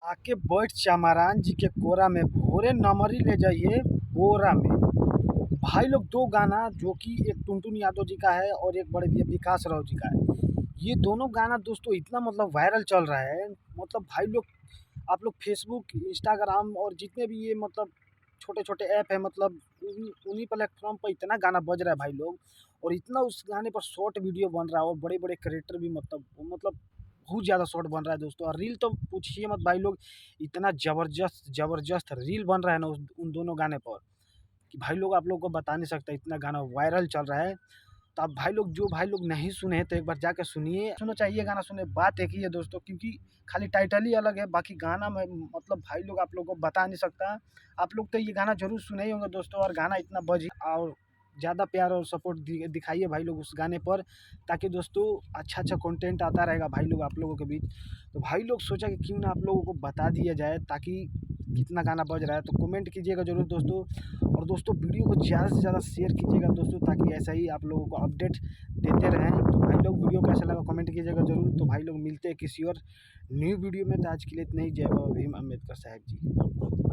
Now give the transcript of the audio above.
आके बैठ चमारान जी के कोरा में भोरे नमरी ले जाइए बोरा में। भाई लोग दो गाना जो कि एक टुनटुन यादव जी का है और एक बड़े भैया विकास राव जी का है। ये दोनों गाना दोस्तों इतना मतलब वायरल चल रहा है, मतलब भाई लोग आप लोग फेसबुक, इंस्टाग्राम और जितने भी ये मतलब छोटे-छोटे ऐप है, मतलब उन्हीं प्लेटफ़ॉर्म पर इतना गाना बज रहा है भाई लोग, और इतना उस गाने पर शॉर्ट वीडियो बन रहा है और बड़े-बड़े क्रिएटर भी मतलब बहुत ज़्यादा शॉर्ट बन रहा है दोस्तों, और रील तो पूछिए मत भाई लोग। इतना ज़बरदस्त ज़बरदस्त रील बन रहा है ना उस उन दोनों गाने पर, कि भाई लोग आप लोगों को बता नहीं सकता, इतना गाना वायरल चल रहा है। तो आप भाई लोग, जो भाई लोग नहीं सुने हैं तो एक बार जाके सुनिए, सुनना चाहिए गाना सुने। बात एक ही है दोस्तों, क्योंकि खाली टाइटल ही अलग है, बाकी गाना में मतलब भाई लोग आप लोगों को बता नहीं सकता। आप लोग तो ये गाना ज़रूर सुने ही होंगे दोस्तों, और गाना इतना बज और ज़्यादा प्यार और सपोर्ट दिखाइए भाई लोग उस गाने पर, ताकि दोस्तों अच्छा-अच्छा कंटेंट आता रहेगा भाई लोग आप लोगों के बीच। तो भाई लोग सोचा कि क्यों ना आप लोगों को बता दिया जाए, ताकि कितना गाना बज रहा है, तो कमेंट कीजिएगा ज़रूर दोस्तों। और दोस्तों वीडियो को ज़्यादा से ज़्यादा शेयर कीजिएगा दोस्तों, ताकि ऐसा ही आप लोगों को अपडेट देते रहें। तो भाई लोग वीडियो कैसा लगा कमेंट कीजिएगा ज़रूर। तो भाई लोग मिलते हैं किसी और न्यू वीडियो में, तो आज के लिए इतना ही। जय बाबा भीम अम्बेडकर साहब जी।